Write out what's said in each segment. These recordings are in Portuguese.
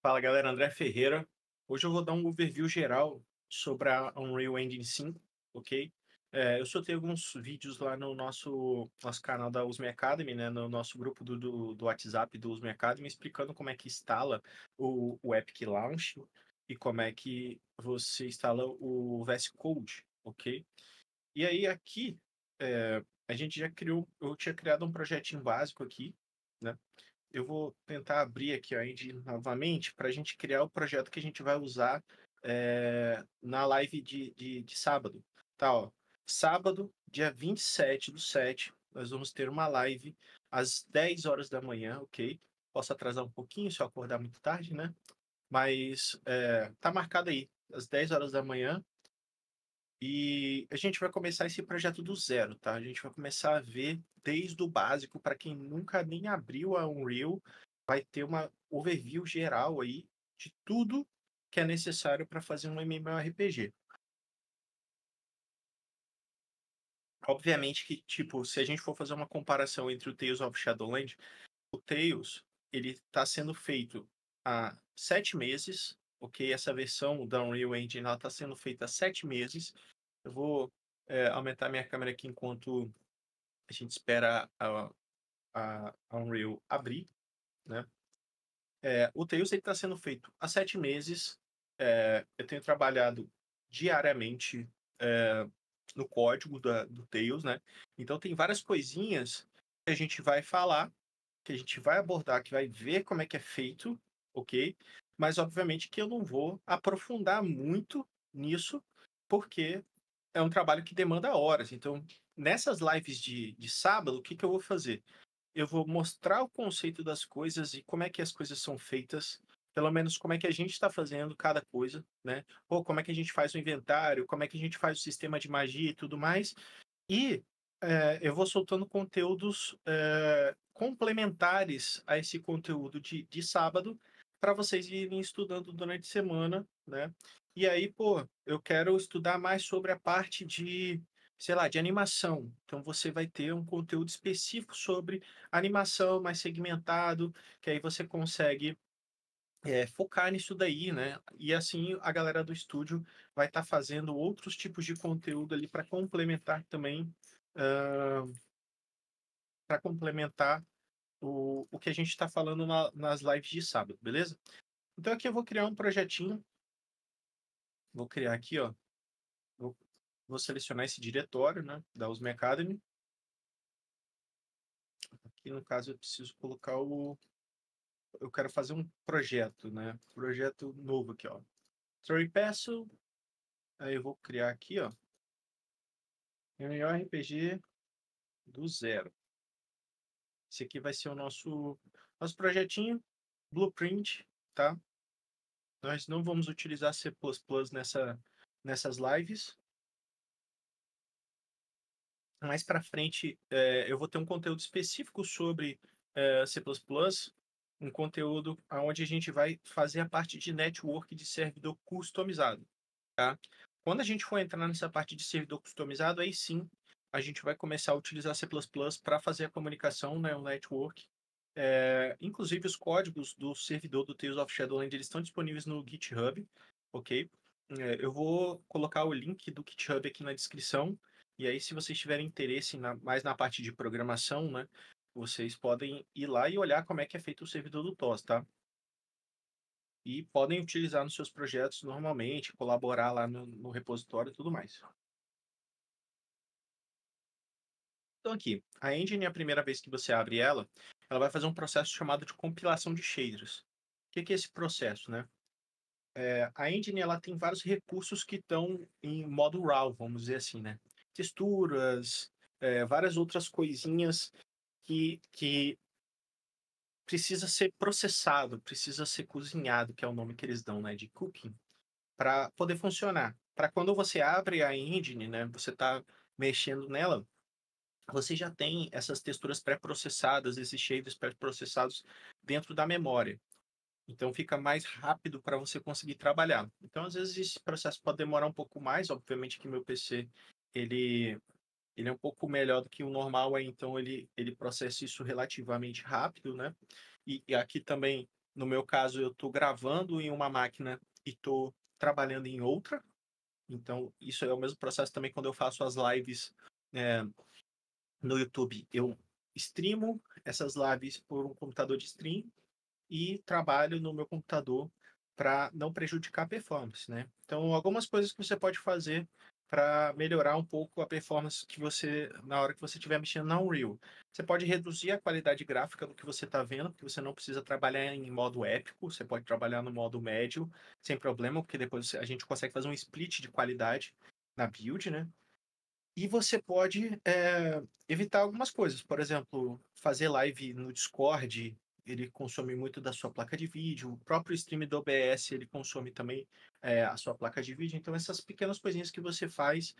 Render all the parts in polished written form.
Fala galera, André Ferreira. Hoje eu vou dar um overview geral sobre a Unreal Engine 5, ok? Eu soltei alguns vídeos lá no nosso canal da Usme Academy, né, no nosso grupo do WhatsApp do Usme Academy, explicando como é que instala o Epic Launch e como é que você instala o VS Code, ok? E aí aqui, a gente eu tinha criado um projetinho básico aqui, né? Eu vou tentar abrir aqui a Engine novamente para a gente criar o projeto que a gente vai usar na live de sábado. Tá, ó. Sábado, dia 27/7, nós vamos ter uma live às 10 horas da manhã, ok? Posso atrasar um pouquinho se eu acordar muito tarde, né? Mas tá marcado aí, às 10 horas da manhã. E a gente vai começar esse projeto do zero, tá? A gente vai começar a ver desde o básico, para quem nunca nem abriu a Unreal, vai ter uma overview geral aí de tudo que é necessário para fazer um MMORPG. Obviamente que, tipo, se a gente for fazer uma comparação entre o Tales of Shadowlands, o Tales, ele está sendo feito há 7 meses, ok? Essa versão da Unreal Engine, ela está sendo feita há 7 meses. Eu vou aumentar minha câmera aqui enquanto a gente espera a Unreal abrir, né? O Tails está sendo feito há 7 meses. Eu tenho trabalhado diariamente no código do Tails, né? Então tem várias coisinhas que a gente vai falar, que a gente vai abordar, que vai ver como é que é feito, ok? Mas obviamente que eu não vou aprofundar muito nisso, porque é um trabalho que demanda horas. Então, nessas lives de sábado, o que eu vou fazer? Eu vou mostrar o conceito das coisas e como é que as coisas são feitas, pelo menos como é que a gente está fazendo cada coisa, né? Ou como é que a gente faz o inventário, como é que a gente faz o sistema de magia e tudo mais. E eu vou soltando conteúdos complementares a esse conteúdo de sábado para vocês irem estudando durante a semana, né? E aí, pô, eu quero estudar mais sobre a parte de, sei lá, de animação. Então você vai ter um conteúdo específico sobre animação, mais segmentado, que aí você consegue focar nisso daí, né? E assim a galera do estúdio vai estar fazendo outros tipos de conteúdo ali para complementar também, para complementar o que a gente está falando nas lives de sábado, beleza? Então aqui eu vou criar um projetinho, vou criar aqui, ó, vou, vou selecionar esse diretório, né, da Usme Academy. Aqui no caso eu preciso colocar eu quero fazer um projeto, né, projeto novo aqui, ó. Story Peço, aí eu vou criar aqui, ó, MMORPG do zero. Esse aqui vai ser o nosso projetinho, blueprint, tá? Nós não vamos utilizar C++ nessas lives. Mais para frente, eu vou ter um conteúdo específico sobre C++, um conteúdo onde a gente vai fazer a parte de network de servidor customizado, tá? Quando a gente for entrar nessa parte de servidor customizado, aí sim a gente vai começar a utilizar C++ para fazer a comunicação, né, o network. Inclusive, os códigos do servidor do Tales of Shadowland eles estão disponíveis no GitHub, ok? Eu vou colocar o link do GitHub aqui na descrição. E aí, se vocês tiverem interesse mais na parte de programação, né, vocês podem ir lá e olhar como é que é feito o servidor do TOS, tá? E podem utilizar nos seus projetos normalmente, colaborar lá no repositório e tudo mais. Então aqui, a engine, a primeira vez que você abre ela, ela vai fazer um processo chamado de compilação de shaders. O que é esse processo, né? A engine ela tem vários recursos que estão em modo RAW, vamos dizer assim, né? Texturas, várias outras coisinhas que precisa ser processado, precisa ser cozinhado, que é o nome que eles dão, né? De cooking, para poder funcionar. Para quando você abre a engine, né? Você está mexendo nela, você já tem essas texturas pré-processadas, esses shaders pré-processados dentro da memória. Então fica mais rápido para você conseguir trabalhar. Então, às vezes, esse processo pode demorar um pouco mais. Obviamente que meu PC ele, ele é um pouco melhor do que o normal, então ele processa isso relativamente rápido, né? E aqui também No meu caso, eu estou gravando em uma máquina e estou trabalhando em outra. Então, isso é o mesmo processo também quando eu faço as lives no YouTube. Eu streamo essas lives por um computador de stream e trabalho no meu computador para não prejudicar a performance, né? Então, algumas coisas que você pode fazer para melhorar um pouco a performance que você na hora que você estiver mexendo na Unreal. Você pode reduzir a qualidade gráfica do que você está vendo, porque você não precisa trabalhar em modo épico, você pode trabalhar no modo médio, sem problema, porque depois a gente consegue fazer um split de qualidade na build, né? E você pode evitar algumas coisas, por exemplo, fazer live no Discord, ele consome muito da sua placa de vídeo, o próprio stream do OBS, ele consome também a sua placa de vídeo, então essas pequenas coisinhas que você faz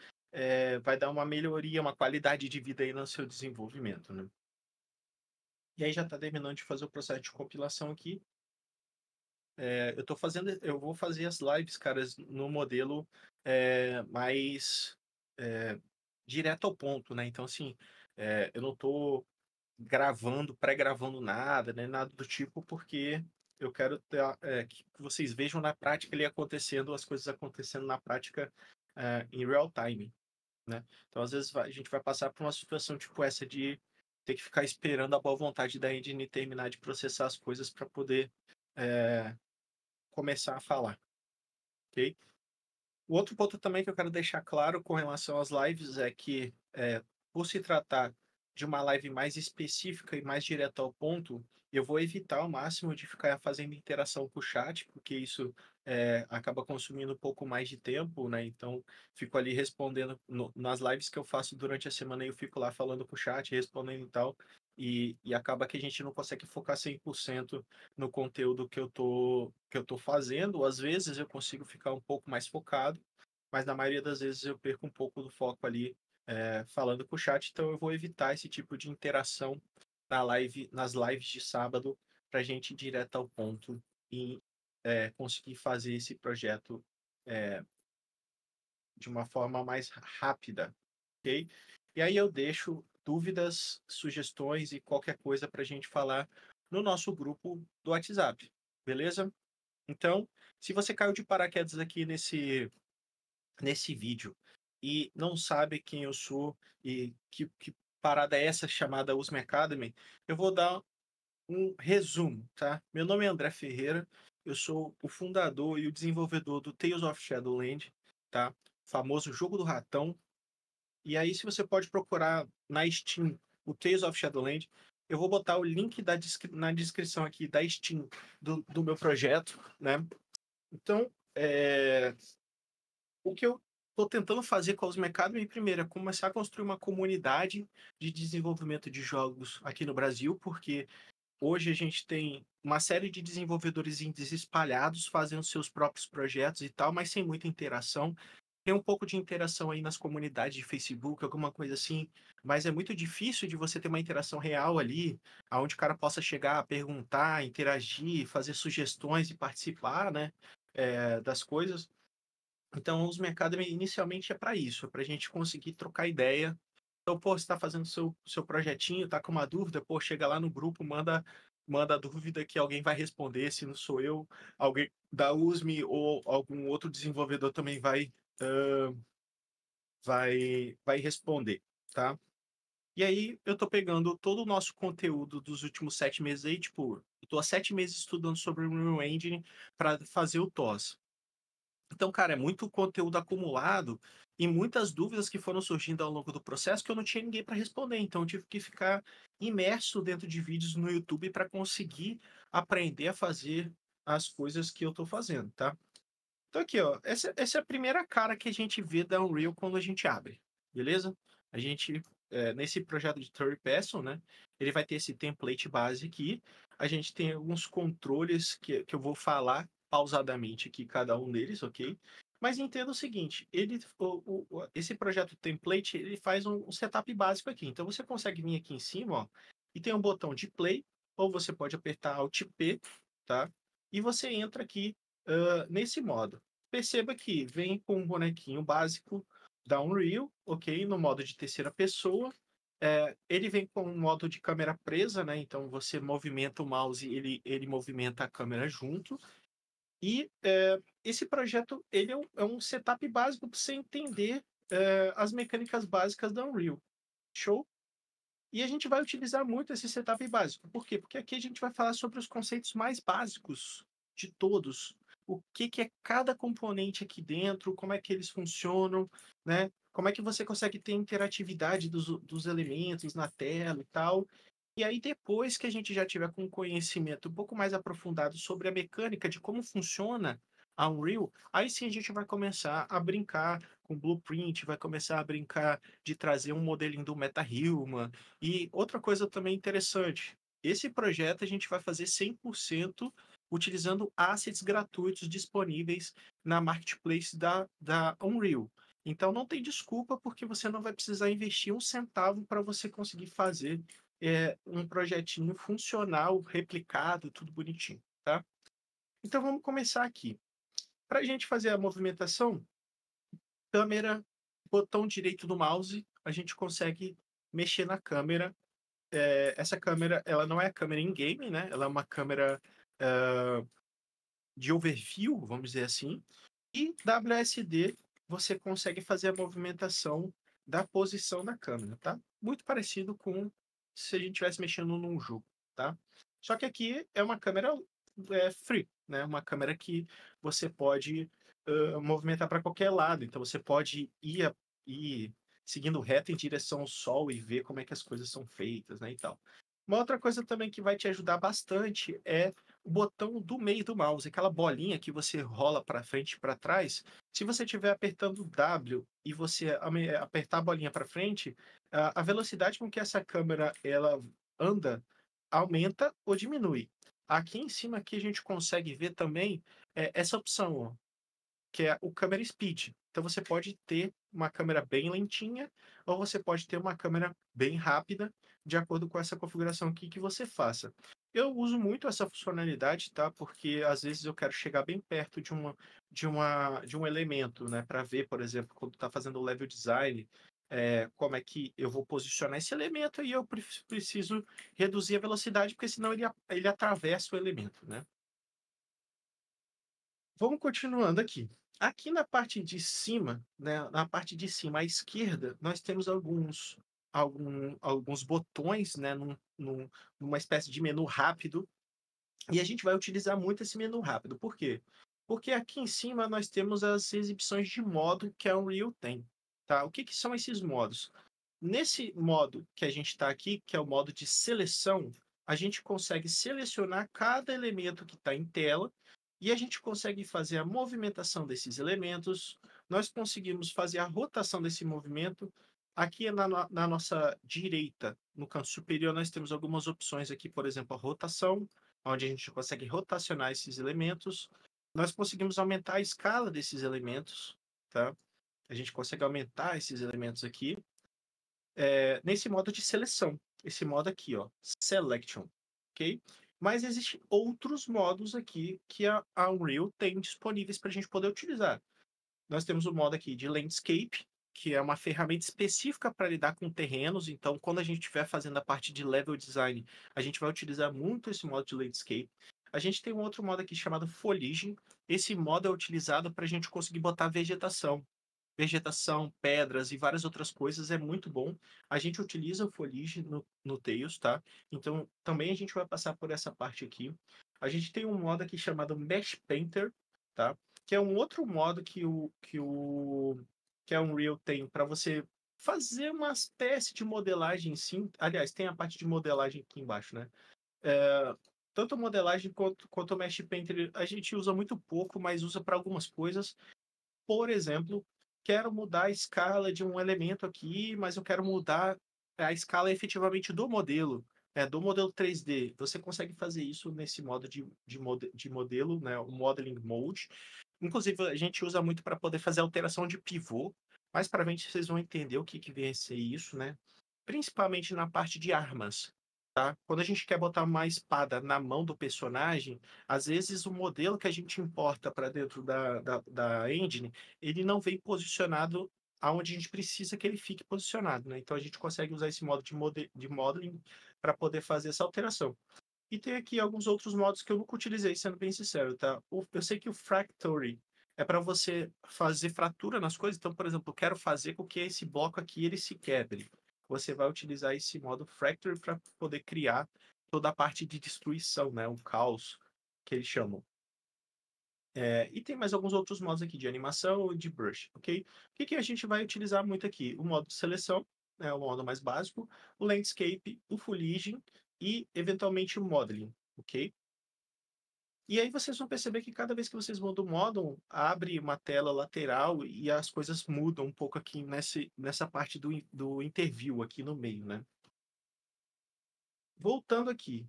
vai dar uma melhoria, uma qualidade de vida aí no seu desenvolvimento, né? E aí já está terminando de fazer o processo de compilação aqui. Eu vou fazer as lives, caras, no modelo mais direto ao ponto, né? Então, assim, eu não tô gravando, pré-gravando nada, né? Nada do tipo, porque eu quero que vocês vejam na prática ali acontecendo, as coisas acontecendo na prática em real time, né? Então, às vezes, a gente vai passar por uma situação tipo essa de ter que ficar esperando a boa vontade da engine terminar de processar as coisas para poder começar a falar, ok? O outro ponto também que eu quero deixar claro com relação às lives é que, por se tratar de uma live mais específica e mais direta ao ponto, eu vou evitar ao máximo de ficar fazendo interação com o chat, porque isso acaba consumindo um pouco mais de tempo, né? Então, fico ali respondendo nas lives que eu faço durante a semana, eu fico lá falando com o chat, respondendo e tal, e acaba que a gente não consegue focar 100% no conteúdo que eu tô fazendo. Às vezes eu consigo ficar um pouco mais focado, mas na maioria das vezes eu perco um pouco do foco ali falando com o chat, então eu vou evitar esse tipo de interação nas lives de sábado, para a gente ir direto ao ponto e conseguir fazer esse projeto é, de uma forma mais rápida, ok? E aí eu deixo dúvidas, sugestões e qualquer coisa para a gente falar no nosso grupo do WhatsApp, beleza? Então, se você caiu de paraquedas aqui nesse vídeo e não sabe quem eu sou e que parada é essa chamada USM Academy, eu vou dar um resumo, tá? Meu nome é André Ferreira, eu sou o fundador e o desenvolvedor do Tales of Shadowland, tá? Famoso jogo do ratão. E aí, se você pode procurar na Steam o Tales of Shadowland, eu vou botar o link na descrição aqui da Steam do meu projeto, né? Então, o que eu estou tentando fazer com a Usme Academy, primeiro, é começar a construir uma comunidade de desenvolvimento de jogos aqui no Brasil, porque hoje a gente tem uma série de desenvolvedores indies espalhados, fazendo seus próprios projetos e tal, mas sem muita interação. Tem um pouco de interação aí nas comunidades de Facebook, alguma coisa assim, mas é muito difícil de você ter uma interação real ali, aonde o cara possa chegar, perguntar, interagir, fazer sugestões e participar, né, das coisas. Então, os mercados inicialmente é para isso, é para a gente conseguir trocar ideia. Então, pô, você está fazendo seu projetinho, está com uma dúvida, pô, chega lá no grupo, manda a dúvida que alguém vai responder, se não sou eu, alguém da USM ou algum outro desenvolvedor também vai responder, tá? E aí, eu tô pegando todo o nosso conteúdo dos últimos 7 meses aí, tipo, eu tô há 7 meses estudando sobre o Unreal Engine para fazer o TOS. Então, cara, é muito conteúdo acumulado e muitas dúvidas que foram surgindo ao longo do processo que eu não tinha ninguém para responder. Então, eu tive que ficar imerso dentro de vídeos no YouTube para conseguir aprender a fazer as coisas que eu estou fazendo, tá? Então, aqui, ó, essa é a primeira cara que a gente vê da Unreal quando a gente abre, beleza? A gente, nesse projeto de third person, né? Ele vai ter esse template base aqui. A gente tem alguns controles que eu vou falar pausadamente aqui, cada um deles, ok? Mas entenda o seguinte, esse projeto template, ele faz um setup básico aqui. Então, você consegue vir aqui em cima, ó, e tem um botão de play, ou você pode apertar Alt P, tá? E você entra aqui nesse modo. Perceba que vem com um bonequinho básico da Unreal, ok? No modo de terceira pessoa. Ele vem com um modo de câmera presa, né, então você movimenta o mouse, ele movimenta a câmera junto. E, esse projeto ele é um setup básico para você entender, as mecânicas básicas da Unreal. Show? E a gente vai utilizar muito esse setup básico. Por quê? Porque aqui a gente vai falar sobre os conceitos mais básicos de todos. O que que é cada componente aqui dentro, como é que eles funcionam, né? Como é que você consegue ter interatividade dos elementos na tela e tal. E aí, depois que a gente já tiver com um conhecimento um pouco mais aprofundado sobre a mecânica de como funciona a Unreal, aí sim a gente vai começar a brincar com Blueprint, vai começar a brincar de trazer um modelinho do MetaHuman. E outra coisa também interessante, esse projeto a gente vai fazer 100% utilizando assets gratuitos disponíveis na marketplace da Unreal. Então não tem desculpa, porque você não vai precisar investir um centavo para você conseguir fazer um projetinho funcional, replicado, tudo bonitinho, tá? Então vamos começar aqui. Para a gente fazer a movimentação, câmera, botão direito do mouse, a gente consegue mexer na câmera. Essa câmera, ela não é a câmera in-game, né? Ela é uma câmera de overview, vamos dizer assim. E WSD, você consegue fazer a movimentação da posição da câmera, tá? Muito parecido com se a gente estivesse mexendo num jogo, tá? Só que aqui é uma câmera free, né? Uma câmera que você pode movimentar para qualquer lado. Então você pode ir seguindo reto em direção ao sol e ver como é que as coisas são feitas, né, e tal. Uma outra coisa também que vai te ajudar bastante é o botão do meio do mouse, aquela bolinha que você rola para frente e para trás. Se você estiver apertando W e você apertar a bolinha para frente, a velocidade com que essa câmera ela anda aumenta ou diminui. Aqui em cima aqui a gente consegue ver também essa opção, ó, que é o câmera speed. Então você pode ter uma câmera bem lentinha ou você pode ter uma câmera bem rápida, de acordo com essa configuração aqui que você faça. Eu uso muito essa funcionalidade, tá? Porque às vezes eu quero chegar bem perto de um elemento, né? Para ver, por exemplo, quando está fazendo o level design, como é que eu vou posicionar esse elemento e eu preciso reduzir a velocidade, porque senão ele atravessa o elemento, né? Vamos continuando aqui. Aqui na parte de cima, né, na parte de cima à esquerda, nós temos alguns botões, né, numa espécie de menu rápido, e a gente vai utilizar muito esse menu rápido. Por quê? Porque aqui em cima nós temos as exibições de modo que a Unreal tem. Tá? O que, que são esses modos? Nesse modo que a gente está aqui, que é o modo de seleção, a gente consegue selecionar cada elemento que está em tela e a gente consegue fazer a movimentação desses elementos. Nós conseguimos fazer a rotação desse movimento. Aqui na nossa direita, no canto superior, nós temos algumas opções aqui, por exemplo, a rotação, onde a gente consegue rotacionar esses elementos. Nós conseguimos aumentar a escala desses elementos, tá? A gente consegue aumentar esses elementos aqui nesse modo de seleção, esse modo aqui, ó, Selection, ok? Mas existem outros modos aqui que a Unreal tem disponíveis para a gente poder utilizar. Nós temos o modo aqui de Landscape, que é uma ferramenta específica para lidar com terrenos. Então, quando a gente estiver fazendo a parte de level design, a gente vai utilizar muito esse modo de Landscape. A gente tem um outro modo aqui chamado Foliaging. Esse modo é utilizado para a gente conseguir botar vegetação, pedras e várias outras coisas, é muito bom. A gente utiliza o Foliage no Tails, tá? Então, também a gente vai passar por essa parte aqui. A gente tem um modo aqui chamado Mesh Painter, tá? Que é um outro modo que a Unreal tem para você fazer uma espécie de modelagem, sim. Aliás, tem a parte de modelagem aqui embaixo, né? Tanto modelagem quanto o Mesh Painter a gente usa muito pouco, mas usa para algumas coisas. Por exemplo, quero mudar a escala de um elemento aqui, mas eu quero mudar a escala efetivamente do modelo 3D. Você consegue fazer isso nesse modo de modelo, né, o Modeling Mode. Inclusive, a gente usa muito para poder fazer alteração de pivô. Mais para frente vocês vão entender o que, que vem a ser isso, né? Principalmente na parte de armas. Tá? Quando a gente quer botar uma espada na mão do personagem, às vezes o modelo que a gente importa para dentro da engine, ele não vem posicionado aonde a gente precisa que ele fique posicionado, né? Então a gente consegue usar esse modo de modeling para poder fazer essa alteração. E tem aqui alguns outros modos que eu nunca utilizei, sendo bem sincero, tá? Eu sei que o Factory é para você fazer fratura nas coisas. Então, por exemplo, eu quero fazer com que esse bloco aqui ele se quebre. Você vai utilizar esse modo Factory para poder criar toda a parte de destruição, né? O caos que eles chamam. E tem mais alguns outros modos aqui de animação e de brush, ok? O que a gente vai utilizar muito aqui? O modo de seleção, né, o modo mais básico, o landscape, o fuligem e, eventualmente, o modeling, ok? E aí vocês vão perceber que cada vez que vocês mudam o modo, abre uma tela lateral e as coisas mudam um pouco aqui nessa parte do interview aqui no meio, né? Voltando aqui,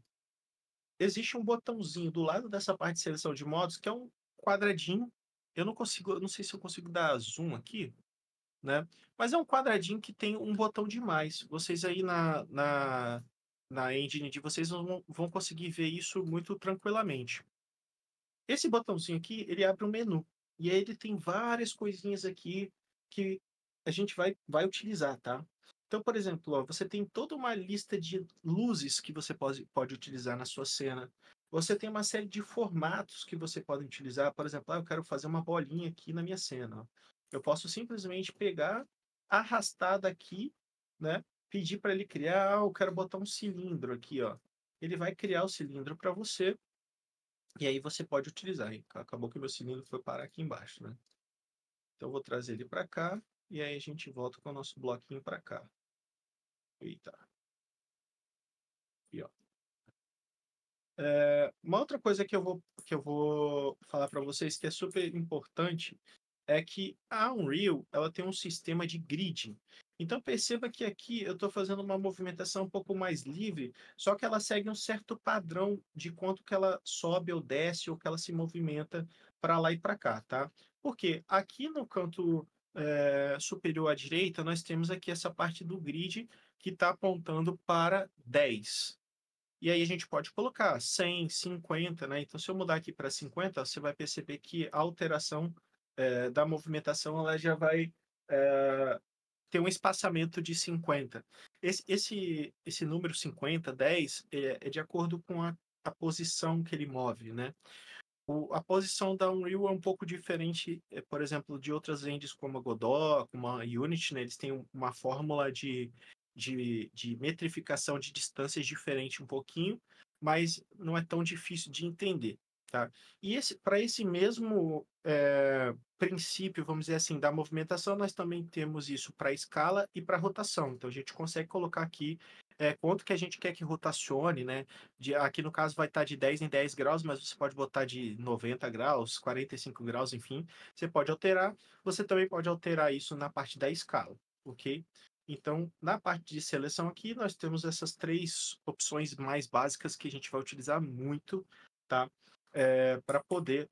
existe um botãozinho do lado dessa parte de seleção de modos que é um quadradinho. Eu não sei se eu consigo dar zoom aqui, né? Mas é um quadradinho que tem um botão de mais. Vocês aí na engine de vocês vão conseguir ver isso muito tranquilamente. Esse botãozinho aqui, ele abre um menu. E aí ele tem várias coisinhas aqui que a gente vai utilizar, tá? Então, por exemplo, ó, você tem toda uma lista de luzes que você pode utilizar na sua cena. Você tem uma série de formatos que você pode utilizar. Por exemplo, eu quero fazer uma bolinha aqui na minha cena. Ó. Eu posso simplesmente pegar, arrastar daqui, né? Pedir para ele criar, eu quero botar um cilindro aqui, ó. Ele vai criar o cilindro para você e aí você pode utilizar. Acabou que o meu cilindro foi parar aqui embaixo, né? Então eu vou trazer ele para cá e aí a gente volta com o nosso bloquinho para cá. Eita. Aqui, ó. Uma outra coisa que eu vou falar para vocês que é super importante é que a Unreal ela tem um sistema de grid. Então perceba que aqui eu estou fazendo uma movimentação um pouco mais livre, só que ela segue um certo padrão de quanto que ela sobe ou desce ou que ela se movimenta para lá e para cá, tá? Porque aqui no canto superior à direita nós temos aqui essa parte do grid que está apontando para 10. E aí a gente pode colocar 100, 50, né? Então, se eu mudar aqui para 50, você vai perceber que a alteração da movimentação ela já vai ter um espaçamento de 50. Esse número 50, 10, é de acordo com a posição que ele move, né? A posição da Unreal é um pouco diferente, por exemplo, de outras engines como a Godot, como a Unity, né? Eles têm uma fórmula de metrificação de distâncias diferente um pouquinho, mas não é tão difícil de entender, tá? E para esse mesmo princípio, vamos dizer assim, da movimentação, nós também temos isso para escala e para rotação. Então, a gente consegue colocar aqui quanto que a gente quer que rotacione, né? Aqui no caso vai estar de 10 em 10 graus, mas você pode botar de 90 graus, 45 graus, enfim. Você pode alterar. Você também pode alterar isso na parte da escala, ok? Então, na parte de seleção aqui, nós temos essas três opções mais básicas que a gente vai utilizar muito, tá? Para poder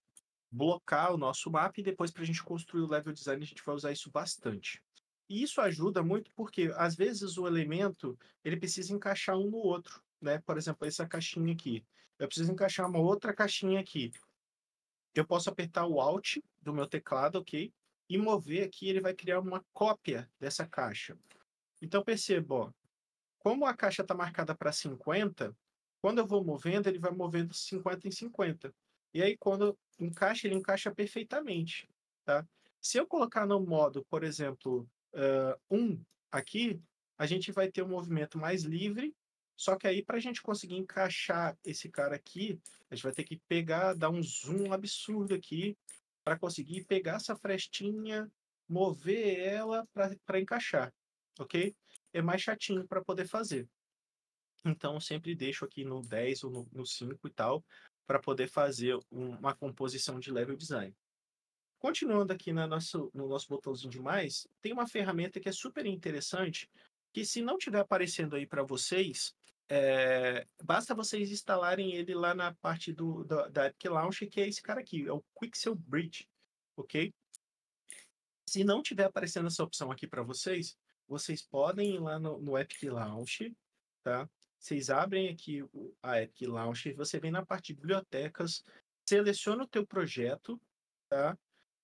blocar o nosso mapa e depois para a gente construir o level design, a gente vai usar isso bastante. E isso ajuda muito porque, às vezes, o elemento ele precisa encaixar um no outro, né? Por exemplo, essa caixinha aqui. Eu preciso encaixar uma outra caixinha aqui. Eu posso apertar o Alt do meu teclado, ok? E mover aqui, ele vai criar uma cópia dessa caixa. Então, perceba, ó, como a caixa está marcada para 50, quando eu vou movendo, ele vai movendo 50 em 50. E aí, quando encaixa, ele encaixa perfeitamente, tá? Se eu colocar no modo, por exemplo, 1 aqui, a gente vai ter um movimento mais livre, só que aí, para a gente conseguir encaixar esse cara aqui, a gente vai ter que pegar, dar um zoom absurdo aqui, para conseguir pegar essa frestinha, mover ela para encaixar, ok? É mais chatinho para poder fazer. Então, eu sempre deixo aqui no 10 ou no 5 e tal, para poder fazer uma composição de level design. Continuando aqui no nosso botãozinho de mais, tem uma ferramenta que é super interessante, que se não estiver aparecendo aí para vocês, basta vocês instalarem ele lá na parte da Epic Launch, que é esse cara aqui, é o Quixel Bridge, ok? Se não estiver aparecendo essa opção aqui para vocês, vocês podem ir lá no Epic Launch, tá? Vocês abrem aqui a Epic Launch, você vem na parte de bibliotecas, seleciona o teu projeto, tá?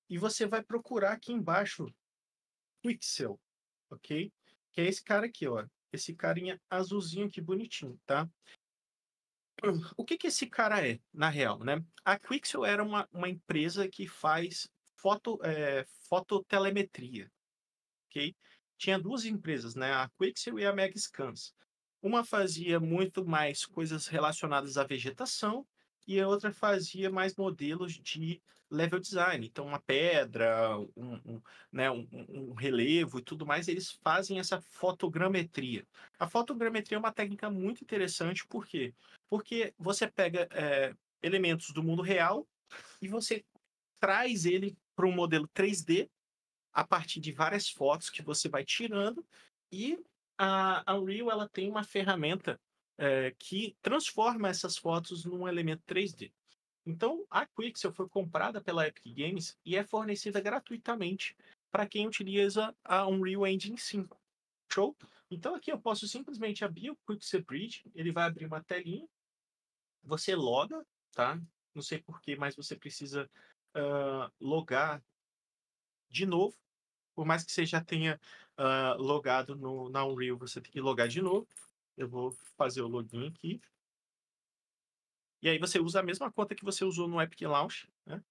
E você vai procurar aqui embaixo Quixel, ok? Que é esse cara aqui, ó. Esse carinha azulzinho aqui, bonitinho, tá? O que que esse cara é, na real, né? A Quixel era uma empresa que faz fototelemetria, ok? Tinha duas empresas, né? A Quixel e a Megscans. Uma fazia muito mais coisas relacionadas à vegetação e a outra fazia mais modelos de level design. Então, uma pedra, né, um relevo e tudo mais, eles fazem essa fotogrametria. A fotogrametria é uma técnica muito interessante, por quê? Porque você pega elementos do mundo real e você traz ele para um modelo 3D a partir de várias fotos que você vai tirando e a Unreal ela tem uma ferramenta que transforma essas fotos num elemento 3D. Então, a Quixel foi comprada pela Epic Games e é fornecida gratuitamente para quem utiliza a Unreal Engine 5. Show? Então, aqui eu posso simplesmente abrir o Quixel Bridge, ele vai abrir uma telinha, você loga, tá? Não sei porquê, mas você precisa logar de novo. Por mais que você já tenha logado na Unreal, você tem que logar de novo. Eu vou fazer o login aqui. E aí você usa a mesma conta que você usou no Epic Launch, né?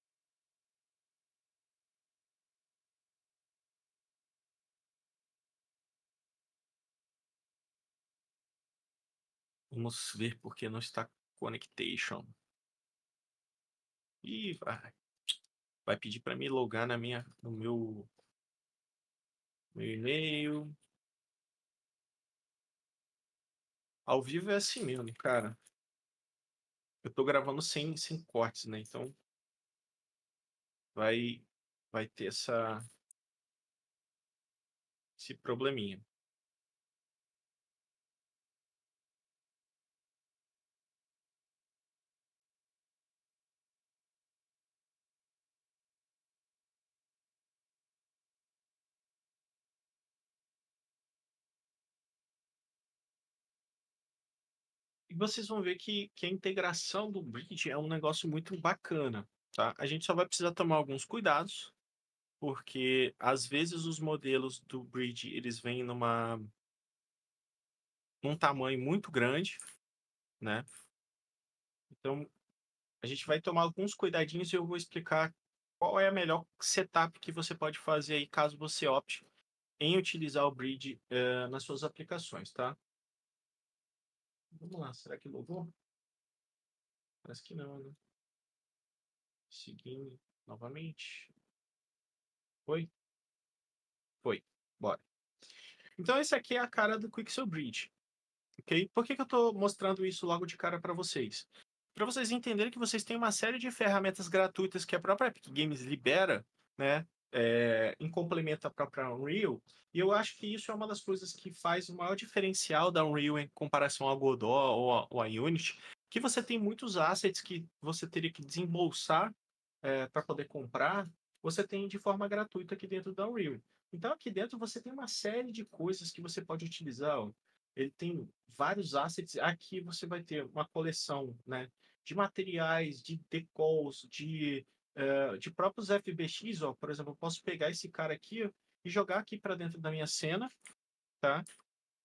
Vamos ver porque não está connection. E vai pedir para me logar no meu e-mail. Ao vivo é assim mesmo, cara. Eu tô gravando sem cortes, né? Então vai, vai ter esse probleminha. E vocês vão ver que a integração do Bridge é um negócio muito bacana, tá? A gente só vai precisar tomar alguns cuidados, porque às vezes os modelos do Bridge eles vêm num tamanho muito grande, né? Então a gente vai tomar alguns cuidadinhos e eu vou explicar qual é a melhor setup que você pode fazer aí caso você opte em utilizar o Bridge nas suas aplicações, tá? Vamos lá, será que logou? Parece que não, né? Seguindo novamente. Foi? Foi. Bora. Então, esse aqui é a cara do Quixel Bridge, ok? Por que eu estou mostrando isso logo de cara para vocês? Para vocês entenderem que vocês têm uma série de ferramentas gratuitas que a própria Epic Games libera, né? Em complemento à própria Unreal. E eu acho que isso é uma das coisas que faz o maior diferencial da Unreal em comparação ao Godot ou a Unity, que você tem muitos assets que você teria que desembolsar para poder comprar, você tem de forma gratuita aqui dentro da Unreal. Então, aqui dentro você tem uma série de coisas que você pode utilizar. Ó. Ele tem vários assets. Aqui você vai ter uma coleção, né, de materiais, de decals, de próprios FBX. Ó. Por exemplo, eu posso pegar esse cara aqui ó, e jogar aqui para dentro da minha cena, tá?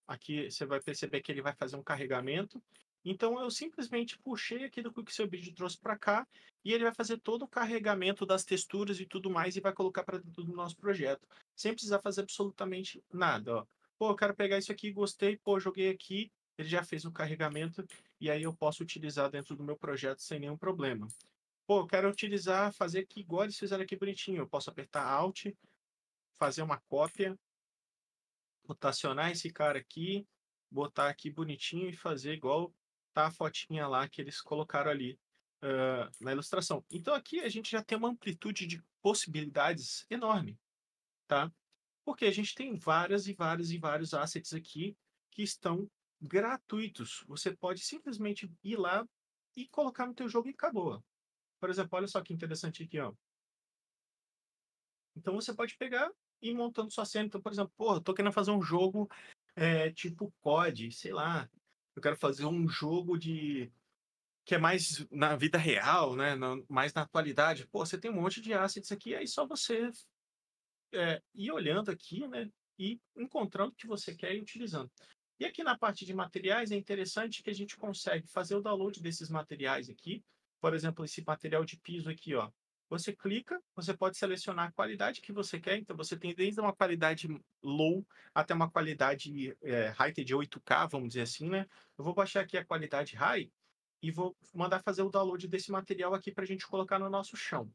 Aqui você vai perceber que ele vai fazer um carregamento. Então eu simplesmente puxei aqui do Quicksilver e trouxe para cá e ele vai fazer todo o carregamento das texturas e tudo mais e vai colocar para dentro do nosso projeto, sem precisar fazer absolutamente nada. Ó. Pô, eu quero pegar isso aqui, gostei, pô, joguei aqui, ele já fez o carregamento e aí eu posso utilizar dentro do meu projeto sem nenhum problema. Pô, eu quero utilizar, fazer aqui igual eles fizeram aqui bonitinho. Eu posso apertar Alt, fazer uma cópia, rotacionar esse cara aqui, botar aqui bonitinho e fazer igual tá a fotinha lá que eles colocaram ali na ilustração. Então aqui a gente já tem uma amplitude de possibilidades enorme, tá? Porque a gente tem várias e vários e vários assets aqui que estão gratuitos. Você pode simplesmente ir lá e colocar no teu jogo e acabou. Por exemplo, olha só que interessante aqui, ó. Então você pode pegar e ir montando sua cena. Então, por exemplo, pô, eu tô querendo fazer um jogo tipo COD, sei lá. Eu quero fazer um jogo de que é mais na vida real, né? Mais na atualidade. Pô, você tem um monte de assets aqui, aí só você ir olhando aqui, né, e encontrando o que você quer e utilizando. E aqui na parte de materiais é interessante que a gente consegue fazer o download desses materiais aqui. Por exemplo, esse material de piso aqui, ó. Você clica, você pode selecionar a qualidade que você quer. Então você tem desde uma qualidade low até uma qualidade high de 8K, vamos dizer assim, né? Eu vou baixar aqui a qualidade high e vou mandar fazer o download desse material aqui para a gente colocar no nosso chão.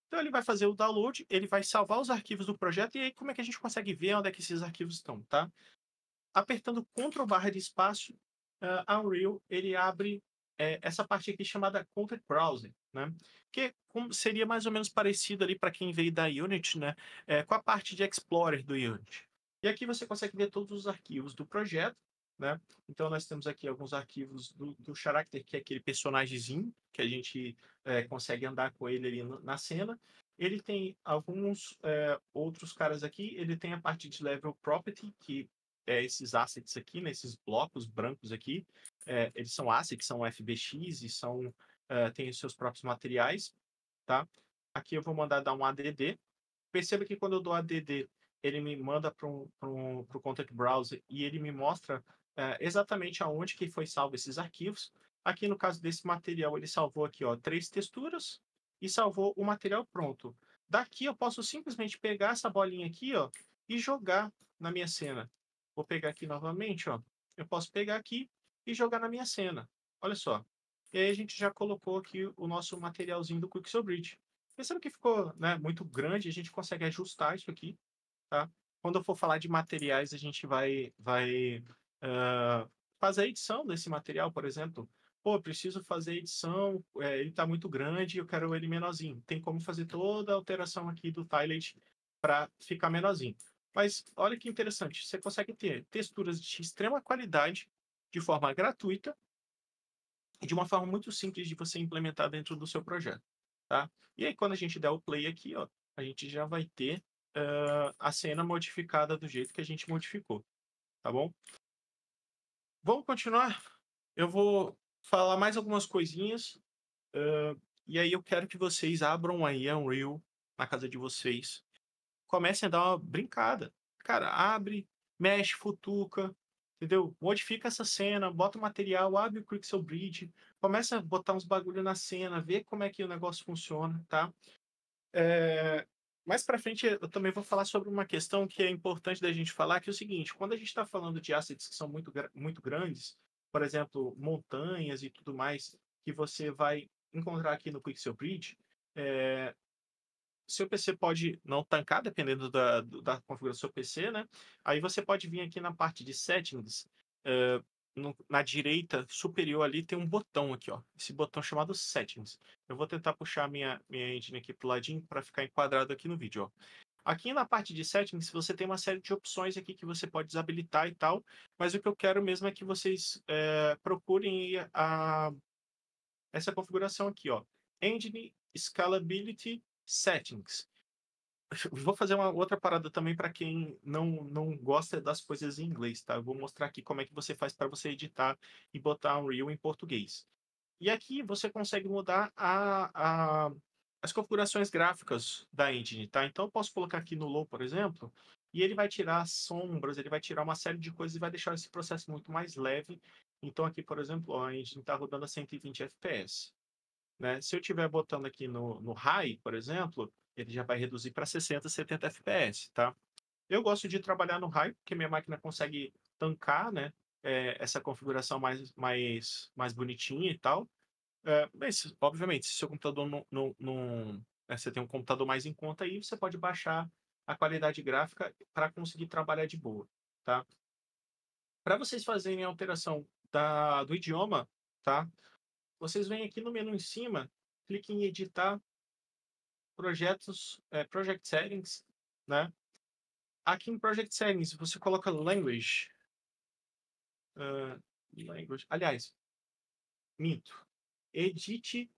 Então ele vai fazer o download, ele vai salvar os arquivos do projeto, e aí como é que a gente consegue ver onde é que esses arquivos estão, tá? Apertando Ctrl barra de espaço, a Unreal ele abre essa parte aqui chamada Content Browser, né? Que seria mais ou menos parecido ali para quem veio da Unity, né? Com a parte de Explorer do Unity. E aqui você consegue ver todos os arquivos do projeto, né? Então nós temos aqui alguns arquivos do Character, que é aquele personagemzinho que a gente consegue andar com ele ali na cena. Ele tem alguns outros caras aqui. Ele tem a parte de Level Property, que esses assets aqui, né, esses blocos brancos aqui, eles são assets, são FBX e têm os seus próprios materiais, tá? Aqui eu vou mandar dar um ADD. Perceba que quando eu dou ADD, ele me manda para o Content Browser e ele me mostra exatamente aonde que foi salvo esses arquivos. Aqui no caso desse material, ele salvou aqui, ó, 3 texturas e salvou o material pronto. Daqui eu posso simplesmente pegar essa bolinha aqui, ó, e jogar na minha cena. Vou pegar aqui novamente, ó. Eu posso pegar aqui e jogar na minha cena. Olha só. E aí a gente já colocou aqui o nosso materialzinho do Quixel Bridge. Pensando que ficou, né, muito grande, a gente consegue ajustar isso aqui, tá? Quando eu for falar de materiais, a gente vai fazer a edição desse material, por exemplo. Pô, preciso fazer a edição, ele está muito grande, eu quero ele menorzinho. Tem como fazer toda a alteração aqui do tiled para ficar menorzinho. Mas olha que interessante, você consegue ter texturas de extrema qualidade de forma gratuita e de uma forma muito simples de você implementar dentro do seu projeto, tá? E aí quando a gente der o play aqui, ó, a gente já vai ter a cena modificada do jeito que a gente modificou, tá bom? Vamos continuar? Eu vou falar mais algumas coisinhas, e aí eu quero que vocês abram aí a Unreal na casa de vocês, comecem a dar uma brincada. Cara, abre, mexe, futuca, entendeu? Modifica essa cena, bota o material, abre o Quixel Bridge, começa a botar uns bagulho na cena, vê como é que o negócio funciona, tá? Mais para frente eu também vou falar sobre uma questão que é importante da gente falar, que é o seguinte: quando a gente está falando de assets que são muito grandes, por exemplo, montanhas e tudo mais, que você vai encontrar aqui no Quixel Bridge, é, seu PC pode não tancar, dependendo da configuração do seu PC, né? Aí você pode vir aqui na parte de settings, na direita superior ali tem um botão aqui, ó. Esse botão chamado settings. Eu vou tentar puxar minha engine aqui pro ladinho para ficar enquadrado aqui no vídeo, ó. Aqui na parte de settings, você tem uma série de opções aqui que você pode desabilitar e tal, mas o que eu quero mesmo é que vocês procurem essa configuração aqui, ó. Engine Scalability Settings. Vou fazer uma outra parada também para quem não gosta das coisas em inglês, tá? Eu vou mostrar aqui como é que você faz para você editar e botar Unreal em português. E aqui você consegue mudar as configurações gráficas da engine, tá? Então eu posso colocar aqui no Low, por exemplo, e ele vai tirar as sombras, ele vai tirar uma série de coisas e vai deixar esse processo muito mais leve. Então aqui, por exemplo, ó, a engine está rodando a 120 FPS. Né? Se eu estiver botando aqui no High, por exemplo, ele já vai reduzir para 60, 70 FPS, tá? Eu gosto de trabalhar no High, porque minha máquina consegue tancar, né? Essa configuração mais bonitinha e tal. Mas, obviamente, se seu computador você tem um computador mais em conta aí, você pode baixar a qualidade gráfica para conseguir trabalhar de boa, tá? Para vocês fazerem a alteração do idioma, tá? Vocês vêm aqui no menu em cima, cliquem em editar projetos, Project Settings, né? Aqui em Project Settings, você coloca Language. Language. Aliás, minto. Editor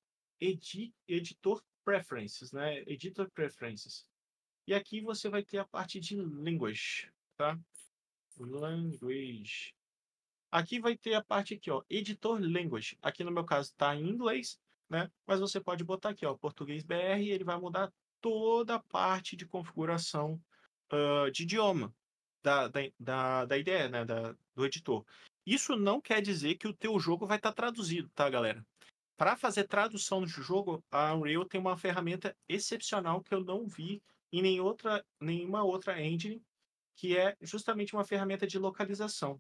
Preferences, né? Editor Preferences. E aqui você vai ter a parte de Language, tá? Language. Aqui vai ter a parte aqui, ó, Editor Language. Aqui no meu caso está em inglês, né? Mas você pode botar aqui, ó, português BR, e ele vai mudar toda a parte de configuração de idioma da ideia, né, do editor. Isso não quer dizer que o teu jogo vai estar traduzido, tá, galera? Para fazer tradução de jogo, a Unreal tem uma ferramenta excepcional que eu não vi em nenhuma outra engine, que é justamente uma ferramenta de localização,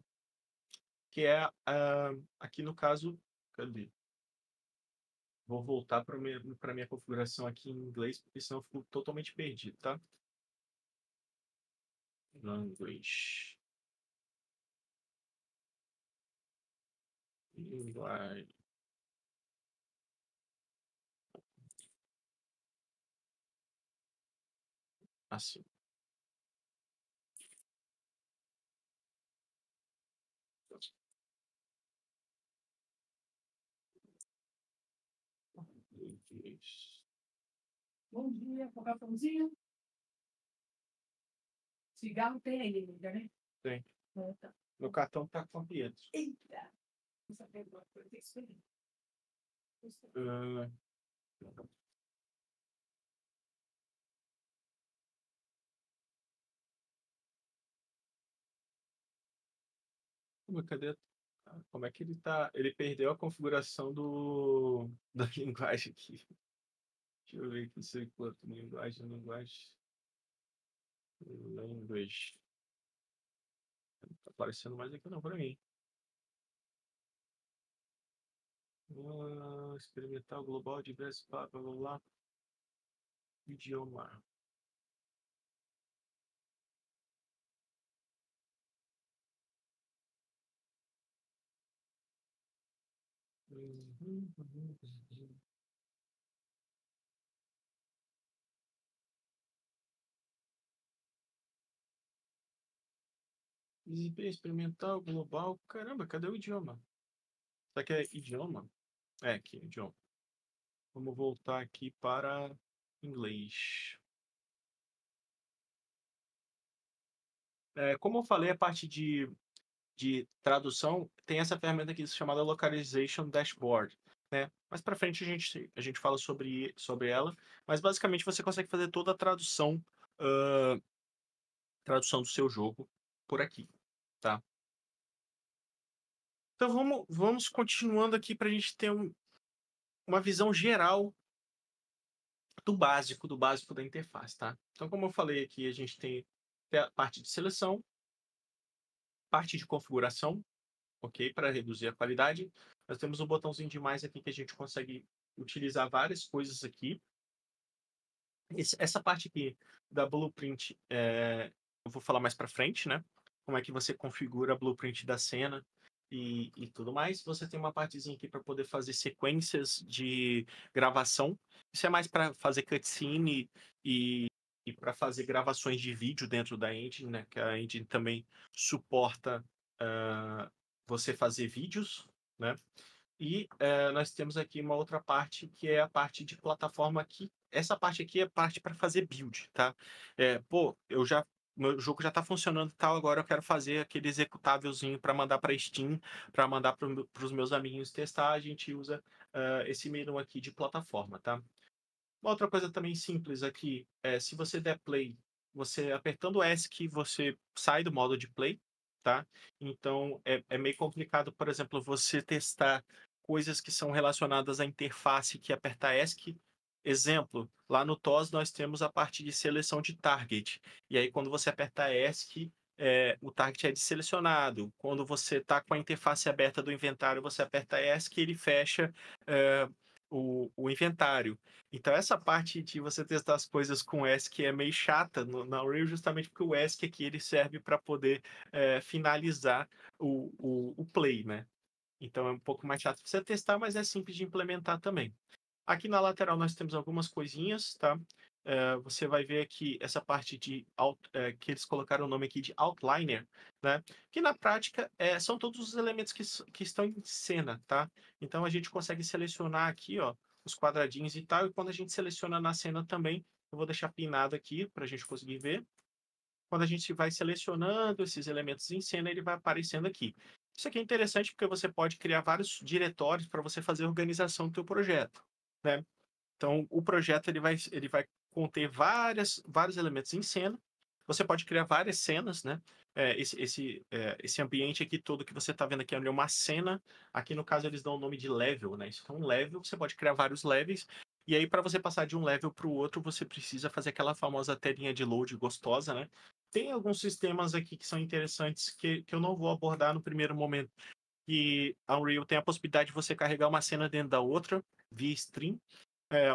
que é aqui no caso, cadê? Vou voltar para minha configuração aqui em inglês, porque senão eu fico totalmente perdido, tá? Language. Linguagem. Assim. Bom dia, qualquer pãozinho? Cigarro tem aí ainda, né? Tem. Tá. Meu cartão tá com a Pietro. Eita! Não sabia agora, eu tenho que esperar. Ah, cadê? Como é que ele tá? Ele perdeu a configuração da linguagem aqui. Deixa eu ver aqui se ele botou linguagem. Language. Não tá aparecendo mais aqui não pra mim. Experimental global diversos blá blá blá. Idioma. Desempenho experimental global. Caramba, cadê o idioma? Será que é idioma? É, aqui, idioma. Vamos voltar aqui para inglês. Como eu falei, a parte de tradução tem essa ferramenta aqui chamada Localization Dashboard, né? Mais para frente a gente fala sobre ela, mas basicamente você consegue fazer toda a tradução do seu jogo por aqui, tá? Então vamos continuando aqui para a gente ter uma visão geral do básico da interface, tá? Então, como eu falei aqui, a gente tem a parte de seleção, parte de configuração, ok? Para reduzir a qualidade. Nós temos um botãozinho de mais aqui que a gente consegue utilizar várias coisas aqui. Essa parte aqui da blueprint, eu vou falar mais para frente, né? Como é que você configura a blueprint da cena e tudo mais. Você tem uma partezinha aqui para poder fazer sequências de gravação. Isso é mais para fazer cutscene e para fazer gravações de vídeo dentro da engine, né? Que a engine também suporta você fazer vídeos, né? E nós temos aqui uma outra parte que é a parte de plataforma aqui. Essa parte aqui é a parte para fazer build, tá? Meu jogo já está funcionando e tal, agora eu quero fazer aquele executávelzinho para mandar para Steam, para mandar para os meus amiguinhos testar. A gente usa esse menu aqui de plataforma, tá? Uma outra coisa também simples aqui é se você der play, você apertando o ESC, você sai do modo de play, tá? Então é meio complicado, por exemplo, você testar coisas que são relacionadas à interface que apertar ESC. Exemplo, lá no TOS nós temos a parte de seleção de target. E aí, quando você aperta ESC, o target é desselecionado. Quando você está com a interface aberta do inventário, você aperta ESC e ele fecha o inventário. Então, essa parte de você testar as coisas com ESC é meio chata na Unreal, justamente porque o ESC aqui ele serve para poder finalizar o play, né? Então, é um pouco mais chato você testar, mas é simples de implementar também. Aqui na lateral nós temos algumas coisinhas, tá? Você vai ver aqui essa parte que eles colocaram o nome aqui de outliner, né? Que na prática são todos os elementos que estão em cena, tá? Então a gente consegue selecionar aqui, ó, os quadradinhos e tal. E quando a gente seleciona na cena também, eu vou deixar pinado aqui para a gente conseguir ver. Quando a gente vai selecionando esses elementos em cena, ele vai aparecendo aqui. Isso aqui é interessante porque você pode criar vários diretórios para você fazer a organização do teu projeto, né? Então, o projeto ele vai conter vários elementos em cena. Você pode criar várias cenas, né? Esse ambiente aqui todo que você está vendo aqui é uma cena. Aqui, no caso, eles dão o nome de level, né? Isso é um level, você pode criar vários levels. E aí, para você passar de um level para o outro, você precisa fazer aquela famosa telinha de load gostosa, né? Tem alguns sistemas aqui que são interessantes que eu não vou abordar no primeiro momento. E a Unreal tem a possibilidade de você carregar uma cena dentro da outra via stream.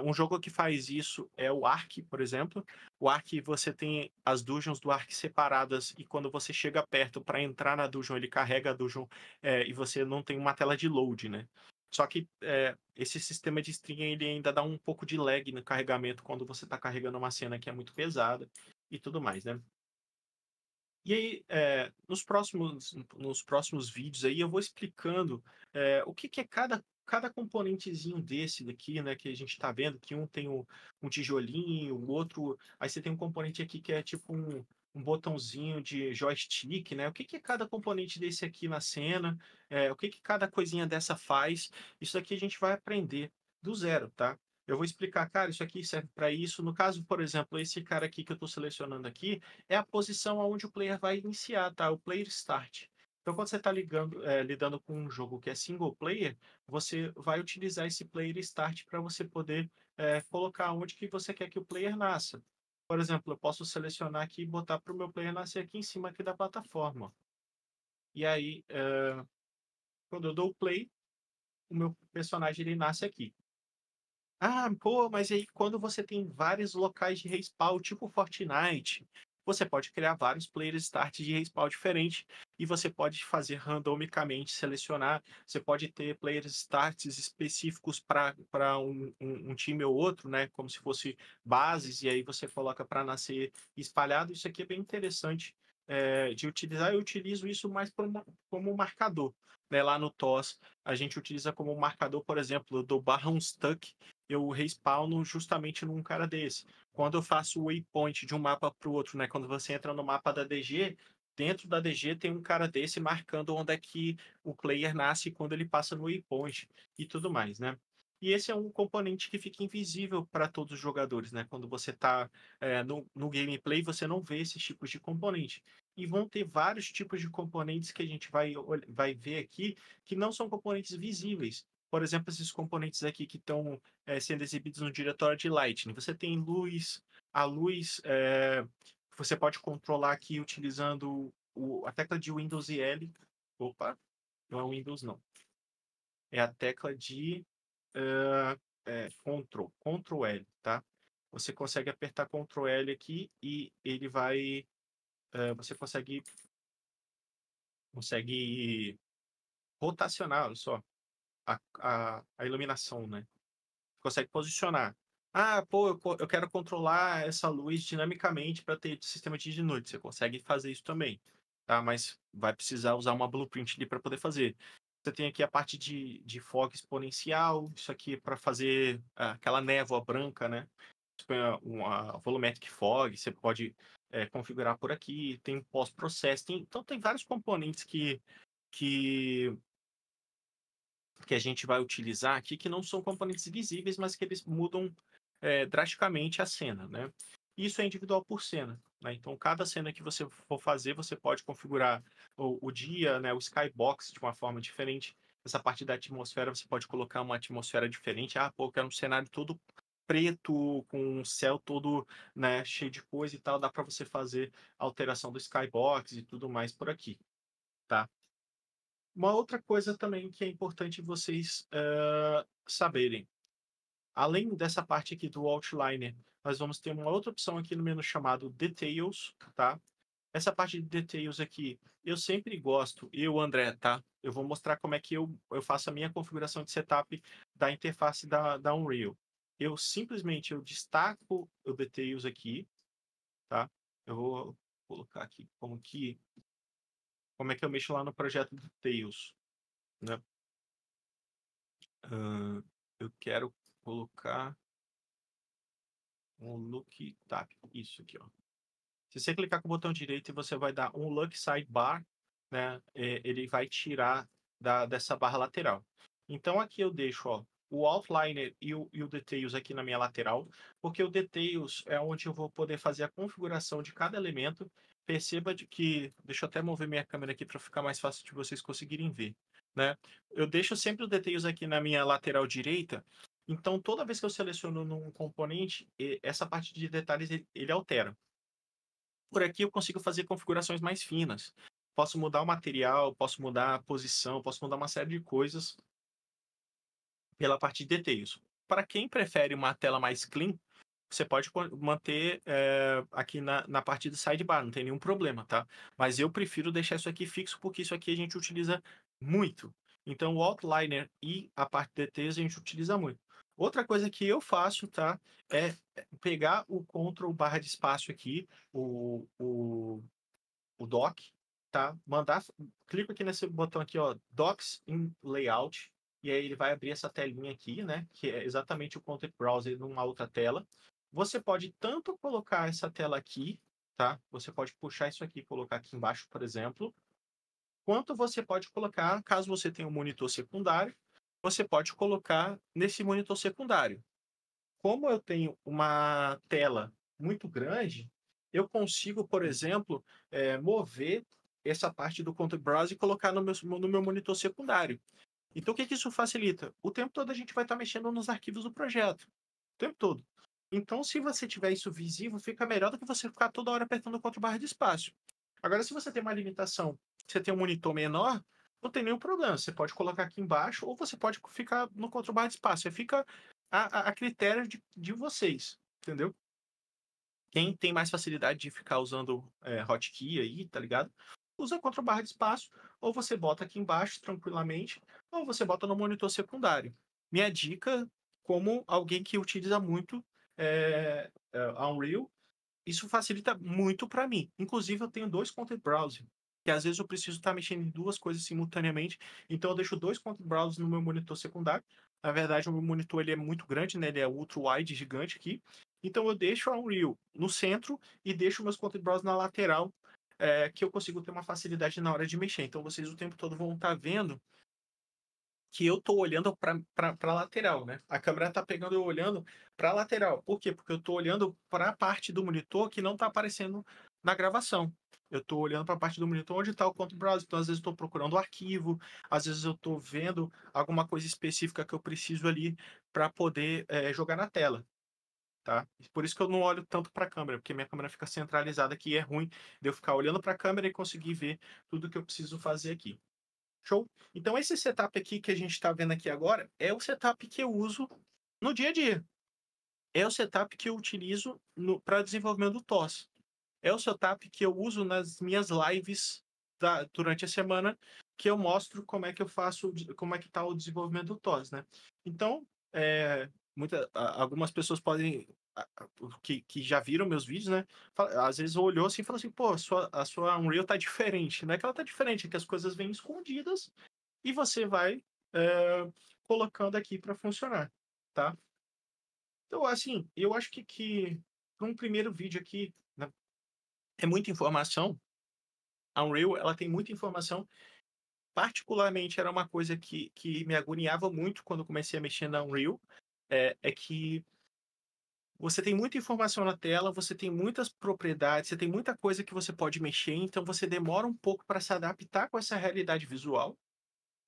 Um jogo que faz isso é o Ark, por exemplo. O Ark, você tem as dungeons do Ark separadas e quando você chega perto para entrar na dungeon, ele carrega a dungeon e você não tem uma tela de load, né? Só que esse sistema de stream ele ainda dá um pouco de lag no carregamento quando você está carregando uma cena que é muito pesada e tudo mais, né? E aí, nos próximos vídeos aí, eu vou explicando o que é cada componentezinho desse daqui, né, que a gente está vendo, que um tem um tijolinho, o outro... Aí você tem um componente aqui que é tipo um botãozinho de joystick, né? O que é cada componente desse aqui na cena, o que cada coisinha dessa faz. Isso aqui a gente vai aprender do zero, tá? Eu vou explicar, cara, isso aqui serve para isso. No caso, por exemplo, esse cara aqui que eu estou selecionando aqui, é a posição onde o player vai iniciar, tá? O player start. Então, quando você está lidando com um jogo que é single player, você vai utilizar esse player start para você poder colocar onde que você quer que o player nasça. Por exemplo, eu posso selecionar aqui e botar para o meu player nascer aqui em cima aqui da plataforma. E aí, quando eu dou o play, o meu personagem ele nasce aqui. Ah, pô, mas aí quando você tem vários locais de respawn, tipo Fortnite, você pode criar vários players start de respawn diferente e você pode fazer randomicamente, selecionar. Você pode ter players starts específicos para um time ou outro, né? Como se fosse bases, e aí você coloca para nascer espalhado. Isso aqui é bem interessante de utilizar. Eu utilizo isso mais como marcador. Né? Lá no TOS, a gente utiliza como marcador, por exemplo, do barra stuck eu respawno justamente num cara desse. Quando eu faço o waypoint de um mapa para o outro, né? Quando você entra no mapa da DG, dentro da DG tem um cara desse marcando onde é que o player nasce quando ele passa no waypoint e tudo mais, né? E esse é um componente que fica invisível para todos os jogadores, né? Quando você está no gameplay, você não vê esses tipos de componente. E vão ter vários tipos de componentes que a gente vai ver aqui que não são componentes visíveis. Por exemplo, esses componentes aqui que estão sendo exibidos no diretório de Lightning. Você tem luz, a luz você pode controlar aqui utilizando a tecla de Windows e L. Opa, não é Windows não. É a tecla de Ctrl L, tá? Você consegue apertar Ctrl L aqui e ele vai... você consegue rotacionar, olha só, a iluminação, né? Consegue posicionar. Ah, pô, eu quero controlar essa luz dinamicamente para ter sistema de dia e noite. Você consegue fazer isso também, tá? Mas vai precisar usar uma blueprint ali para poder fazer. Você tem aqui a parte de foco exponencial, isso aqui para fazer aquela névoa branca, né? Uma volumetric fog, você pode configurar por aqui. Tem pós-processing, então tem vários componentes que que a gente vai utilizar aqui, que não são componentes visíveis, mas que eles mudam drasticamente a cena, né? Isso é individual por cena, né? Então, cada cena que você for fazer, você pode configurar o dia, né, o skybox de uma forma diferente. Essa parte da atmosfera, você pode colocar uma atmosfera diferente. Ah, pô, eu quero um cenário todo preto, com um céu todo, né, cheio de coisa e tal. Dá para você fazer alteração do skybox e tudo mais por aqui, tá? Uma outra coisa também que é importante vocês saberem. Além dessa parte aqui do Outliner, nós vamos ter uma outra opção aqui no menu chamado Details, tá? Essa parte de Details aqui, eu sempre gosto, eu, André, tá? Eu vou mostrar como é que eu faço a minha configuração de setup da interface da Unreal. Eu destaco o Details aqui, tá? Eu vou colocar aqui como é que eu mexo lá no projeto Details, né? Eu quero colocar um look tab. Isso aqui, ó. Se você clicar com o botão direito, você vai dar um look sidebar, né? Ele vai tirar dessa barra lateral. Então aqui eu deixo, ó, o Outliner e o Details aqui na minha lateral, porque o Details é onde eu vou poder fazer a configuração de cada elemento. Perceba que... Deixa eu até mover minha câmera aqui para ficar mais fácil de vocês conseguirem ver, né? Eu deixo sempre o Details aqui na minha lateral direita, então toda vez que eu seleciono num componente, essa parte de detalhes ele altera. Por aqui eu consigo fazer configurações mais finas. Posso mudar o material, posso mudar a posição, posso mudar uma série de coisas pela parte de details. Para quem prefere uma tela mais clean, você pode manter aqui na parte do sidebar, não tem nenhum problema, tá? Mas eu prefiro deixar isso aqui fixo, porque isso aqui a gente utiliza muito. Então, o outliner e a parte de details a gente utiliza muito. Outra coisa que eu faço, tá? É pegar o Ctrl barra de espaço aqui, o dock, tá? Clico aqui nesse botão aqui, ó, Docs in Layout, e aí ele vai abrir essa telinha aqui, né? Que é exatamente o Content Browser numa outra tela. Você pode tanto colocar essa tela aqui, tá? Você pode puxar isso aqui e colocar aqui embaixo, por exemplo, quanto você pode colocar, caso você tenha um monitor secundário, você pode colocar nesse monitor secundário. Como eu tenho uma tela muito grande, eu consigo, por exemplo, mover essa parte do Content Browser e colocar no meu monitor secundário. Então, o que isso facilita? O tempo todo a gente vai estar mexendo nos arquivos do projeto. O tempo todo. Então, se você tiver isso visível, fica melhor do que você ficar toda hora apertando o Ctrl barra de espaço. Agora, se você tem uma limitação, você tem um monitor menor, não tem nenhum problema. Você pode colocar aqui embaixo ou você pode ficar no Ctrl barra de espaço. Aí fica a critério de vocês, entendeu? Quem tem mais facilidade de ficar usando hotkey aí, tá ligado? Usa Ctrl barra de espaço, ou você bota aqui embaixo tranquilamente, ou você bota no monitor secundário. Minha dica, como alguém que utiliza muito a Unreal, isso facilita muito para mim. Inclusive, eu tenho 2 content browsers, que às vezes eu preciso estar mexendo em 2 coisas simultaneamente, então eu deixo 2 content browsers no meu monitor secundário. Na verdade, o meu monitor ele é muito grande, né? Ele é ultra wide, gigante aqui. Então eu deixo a Unreal no centro e deixo meus content browsers na lateral, que eu consigo ter uma facilidade na hora de mexer. Então vocês o tempo todo vão estar vendo que eu estou olhando para a lateral, né? A câmera está pegando eu olhando para a lateral. Por quê? Porque eu estou olhando para a parte do monitor que não está aparecendo na gravação. Eu estou olhando para a parte do monitor onde está o content browser. Então, às vezes, estou procurando o arquivo, às vezes, eu estou vendo alguma coisa específica que eu preciso ali para poder jogar na tela. Tá? Por isso que eu não olho tanto para a câmera, porque minha câmera fica centralizada aqui e é ruim de eu ficar olhando para a câmera e conseguir ver tudo que eu preciso fazer aqui. Show? Então, esse setup aqui que a gente está vendo aqui agora é o setup que eu uso no dia a dia. É o setup que eu utilizo para desenvolvimento do TOS. É o setup que eu uso nas minhas lives durante a semana, que eu mostro como é que eu faço, como é que está o desenvolvimento do TOS, né? Então, algumas pessoas podem, que já viram meus vídeos, né? Às vezes olhou assim e falou assim, pô, a sua Unreal tá diferente. Não é que ela tá diferente, é que as coisas vêm escondidas e você vai colocando aqui para funcionar, tá? Então, assim, eu acho que para um primeiro vídeo aqui, né, é muita informação. A Unreal, ela tem muita informação. Particularmente, era uma coisa que me agoniava muito quando eu comecei a mexer na Unreal, é que você tem muita informação na tela, você tem muitas propriedades, você tem muita coisa que você pode mexer, então você demora um pouco para se adaptar com essa realidade visual.